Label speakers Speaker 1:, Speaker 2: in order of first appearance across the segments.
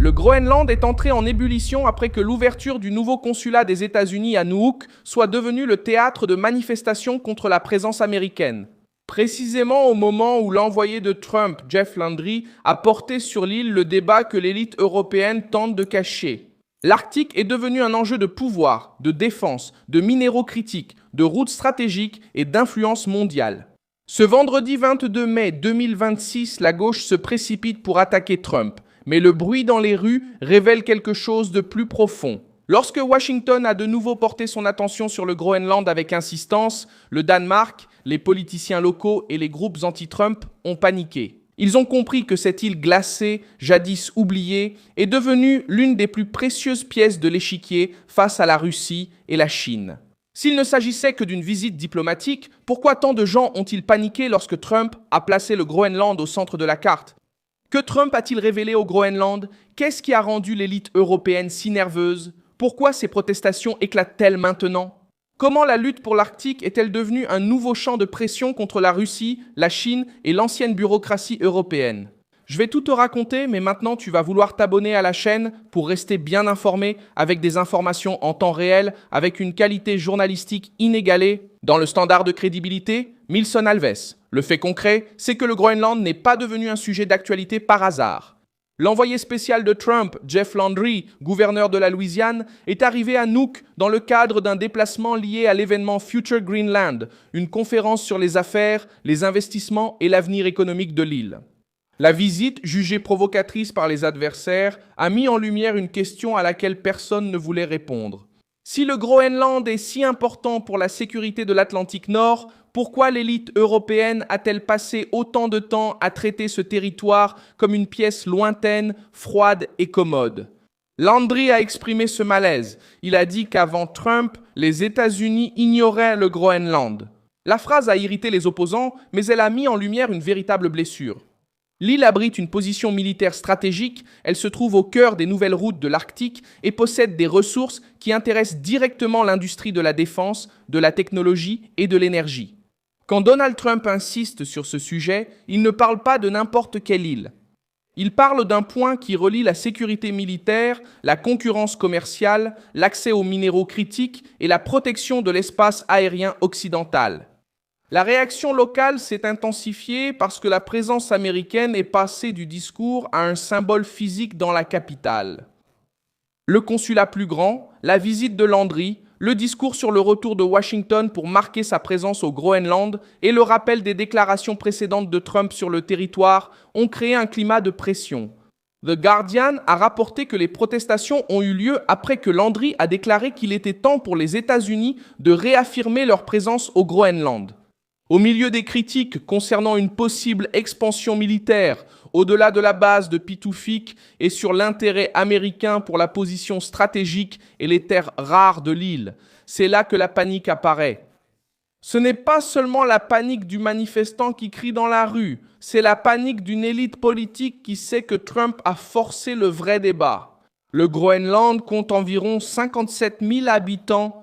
Speaker 1: Le Groenland est entré en ébullition après que l'ouverture du nouveau consulat des États-Unis à Nuuk soit devenue le théâtre de manifestations contre la présence américaine. Précisément au moment où l'envoyé de Trump, Jeff Landry, a porté sur l'île le débat que l'élite européenne tente de cacher. L'Arctique est devenu un enjeu de pouvoir, de défense, de minéraux critiques, de routes stratégiques et d'influence mondiale. Ce vendredi 22 mai 2026, la gauche se précipite pour attaquer Trump. Mais le bruit dans les rues révèle quelque chose de plus profond. Lorsque Washington a de nouveau porté son attention sur le Groenland avec insistance, le Danemark, les politiciens locaux et les groupes anti-Trump ont paniqué. Ils ont compris que cette île glacée, jadis oubliée, est devenue l'une des plus précieuses pièces de l'échiquier face à la Russie et la Chine. S'il ne s'agissait que d'une visite diplomatique, pourquoi tant de gens ont-ils paniqué lorsque Trump a placé le Groenland au centre de la carte ? Que Trump a-t-il révélé au Groenland? Qu'est-ce qui a rendu l'élite européenne si nerveuse? Pourquoi ces protestations éclatent-elles maintenant? Comment la lutte pour l'Arctique est-elle devenue un nouveau champ de pression contre la Russie, la Chine et l'ancienne bureaucratie européenne? Je vais tout te raconter, mais maintenant tu vas vouloir t'abonner à la chaîne pour rester bien informé avec des informations en temps réel, avec une qualité journalistique inégalée. Dans le standard de crédibilité, Milson Alves. Le fait concret, c'est que le Groenland n'est pas devenu un sujet d'actualité par hasard. L'envoyé spécial de Trump, Jeff Landry, gouverneur de la Louisiane, est arrivé à Nuuk dans le cadre d'un déplacement lié à l'événement Future Greenland, une conférence sur les affaires, les investissements et l'avenir économique de l'île. La visite, jugée provocatrice par les adversaires, a mis en lumière une question à laquelle personne ne voulait répondre. Si le Groenland est si important pour la sécurité de l'Atlantique Nord, pourquoi l'élite européenne a-t-elle passé autant de temps à traiter ce territoire comme une pièce lointaine, froide et commode? Landry a exprimé ce malaise. Il a dit qu'avant Trump, les États-Unis ignoraient le Groenland. La phrase a irrité les opposants, mais elle a mis en lumière une véritable blessure. L'île abrite une position militaire stratégique, elle se trouve au cœur des nouvelles routes de l'Arctique et possède des ressources qui intéressent directement l'industrie de la défense, de la technologie et de l'énergie. Quand Donald Trump insiste sur ce sujet, il ne parle pas de n'importe quelle île. Il parle d'un point qui relie la sécurité militaire, la concurrence commerciale, l'accès aux minéraux critiques et la protection de l'espace aérien occidental. La réaction locale s'est intensifiée parce que la présence américaine est passée du discours à un symbole physique dans la capitale. Le consulat plus grand, la visite de Landry, le discours sur le retour de Washington pour marquer sa présence au Groenland et le rappel des déclarations précédentes de Trump sur le territoire ont créé un climat de pression. The Guardian a rapporté que les protestations ont eu lieu après que Landry a déclaré qu'il était temps pour les États-Unis de réaffirmer leur présence au Groenland. Au milieu des critiques concernant une possible expansion militaire au-delà de la base de Pituffik et sur l'intérêt américain pour la position stratégique et les terres rares de l'île, c'est là que la panique apparaît. Ce n'est pas seulement la panique du manifestant qui crie dans la rue, c'est la panique d'une élite politique qui sait que Trump a forcé le vrai débat. Le Groenland compte environ 57 000 habitants.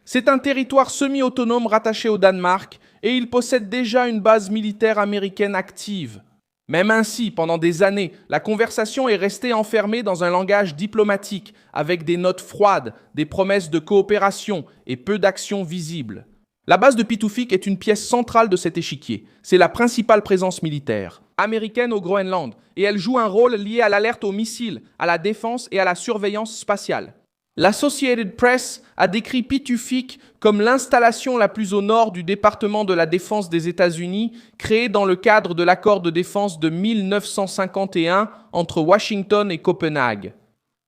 Speaker 1: C'est un territoire semi-autonome rattaché au Danemark et il possède déjà une base militaire américaine active. Même ainsi, pendant des années, la conversation est restée enfermée dans un langage diplomatique, avec des notes froides, des promesses de coopération et peu d'actions visibles. La base de Pituffik est une pièce centrale de cet échiquier. C'est la principale présence militaire américaine au Groenland et elle joue un rôle lié à l'alerte aux missiles, à la défense et à la surveillance spatiale. L'Associated Press a décrit Pituffik comme l'installation la plus au nord du département de la défense des États-Unis, créé dans le cadre de l'accord de défense de 1951 entre Washington et Copenhague.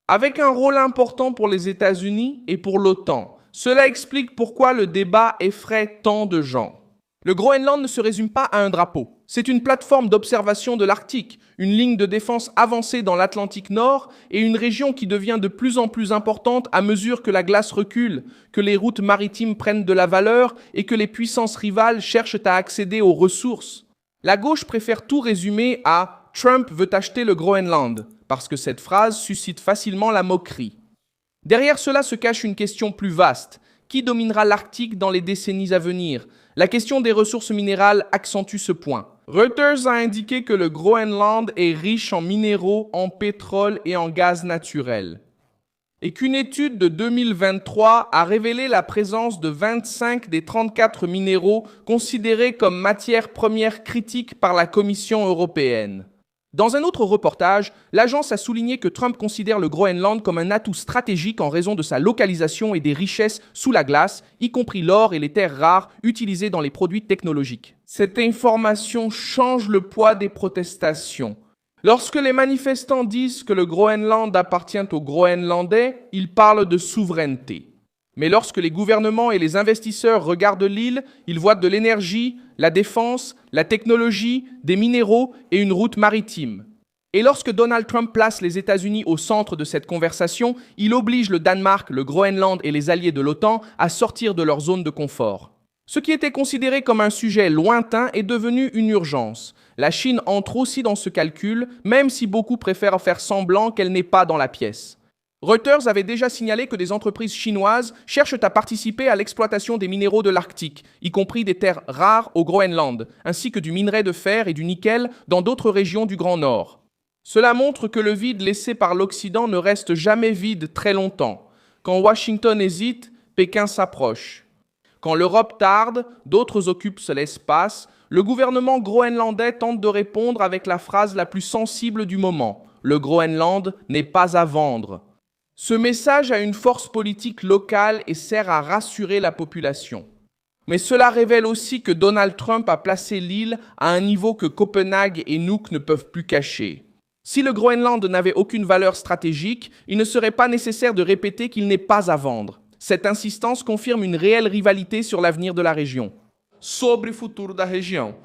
Speaker 1: Avec un rôle important pour les États-Unis et pour l'OTAN, cela explique pourquoi le débat effraie tant de gens. Le Groenland ne se résume pas à un drapeau. C'est une plateforme d'observation de l'Arctique, une ligne de défense avancée dans l'Atlantique Nord et une région qui devient de plus en plus importante à mesure que la glace recule, que les routes maritimes prennent de la valeur et que les puissances rivales cherchent à accéder aux ressources. La gauche préfère tout résumer à « Trump veut acheter le Groenland » parce que cette phrase suscite facilement la moquerie. Derrière cela se cache une question plus vaste. Qui dominera l'Arctique dans les décennies à venir? La question des ressources minérales accentue ce point. Reuters a indiqué que le Groenland est riche en minéraux, en pétrole et en gaz naturel, et qu'une étude de 2023 a révélé la présence de 25 des 34 minéraux considérés comme matières premières critiques par la Commission européenne. Dans un autre reportage, l'agence a souligné que Trump considère le Groenland comme un atout stratégique en raison de sa localisation et des richesses sous la glace, y compris l'or et les terres rares utilisées dans les produits technologiques. Cette information change le poids des protestations. Lorsque les manifestants disent que le Groenland appartient aux Groenlandais, ils parlent de souveraineté. Mais lorsque les gouvernements et les investisseurs regardent l'île, ils voient de l'énergie, la défense, la technologie, des minéraux et une route maritime. Et lorsque Donald Trump place les États-Unis au centre de cette conversation, il oblige le Danemark, le Groenland et les alliés de l'OTAN à sortir de leur zone de confort. Ce qui était considéré comme un sujet lointain est devenu une urgence. La Chine entre aussi dans ce calcul, même si beaucoup préfèrent faire semblant qu'elle n'est pas dans la pièce. Reuters avait déjà signalé que des entreprises chinoises cherchent à participer à l'exploitation des minéraux de l'Arctique, y compris des terres rares au Groenland, ainsi que du minerai de fer et du nickel dans d'autres régions du Grand Nord. Cela montre que le vide laissé par l'Occident ne reste jamais vide très longtemps. Quand Washington hésite, Pékin s'approche. Quand l'Europe tarde, d'autres occupent l'espace. Le gouvernement groenlandais tente de répondre avec la phrase la plus sensible du moment. Le Groenland n'est pas à vendre. Ce message a une force politique locale et sert à rassurer la population. Mais cela révèle aussi que Donald Trump a placé l'île à un niveau que Copenhague et Nuuk ne peuvent plus cacher. Si le Groenland n'avait aucune valeur stratégique, il ne serait pas nécessaire de répéter qu'il n'est pas à vendre. Cette insistance confirme une réelle rivalité sur l'avenir de la région. Sobre o futuro da região.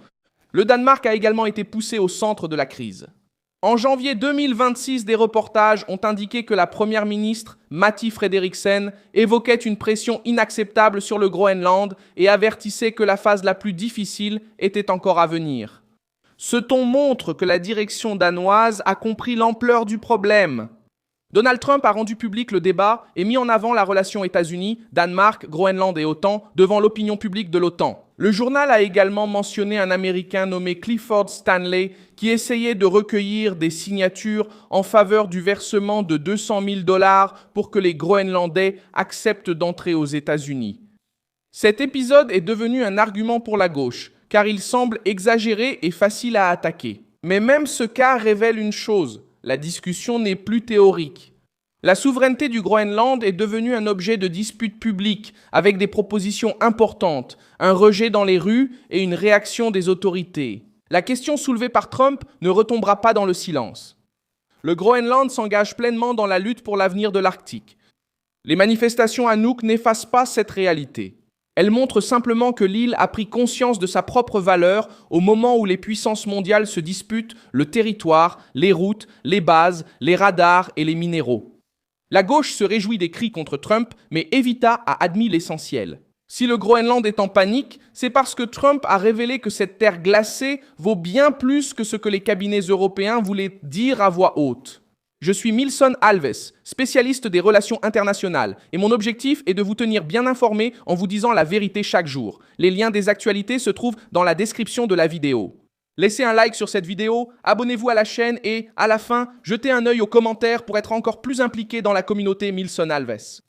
Speaker 1: Le Danemark a également été poussé au centre de la crise. En janvier 2026, des reportages ont indiqué que la première ministre, Mette Frederiksen, évoquait une pression inacceptable sur le Groenland et avertissait que la phase la plus difficile était encore à venir. Ce ton montre que la direction danoise a compris l'ampleur du problème. Donald Trump a rendu public le débat et mis en avant la relation États-Unis, Danemark, Groenland et OTAN devant l'opinion publique de l'OTAN. Le journal a également mentionné un Américain nommé Clifford Stanley qui essayait de recueillir des signatures en faveur du versement de 200 000 $ pour que les Groenlandais acceptent d'entrer aux États-Unis. Cet épisode est devenu un argument pour la gauche, car il semble exagéré et facile à attaquer. Mais même ce cas révèle une chose. La discussion n'est plus théorique. La souveraineté du Groenland est devenue un objet de dispute publique avec des propositions importantes, un rejet dans les rues et une réaction des autorités. La question soulevée par Trump ne retombera pas dans le silence. Le Groenland s'engage pleinement dans la lutte pour l'avenir de l'Arctique. Les manifestations à Nuuk n'effacent pas cette réalité. Elles montrent simplement que l'île a pris conscience de sa propre valeur au moment où les puissances mondiales se disputent le territoire, les routes, les bases, les radars et les minéraux. La gauche se réjouit des cris contre Trump, mais Evita a admis l'essentiel. Si le Groenland est en panique, c'est parce que Trump a révélé que cette terre glacée vaut bien plus que ce que les cabinets européens voulaient dire à voix haute. Je suis Milson Alves, spécialiste des relations internationales, et mon objectif est de vous tenir bien informé en vous disant la vérité chaque jour. Les liens des actualités se trouvent dans la description de la vidéo. Laissez un like sur cette vidéo, abonnez-vous à la chaîne et, à la fin, jetez un œil aux commentaires pour être encore plus impliqué dans la communauté Milson Alves.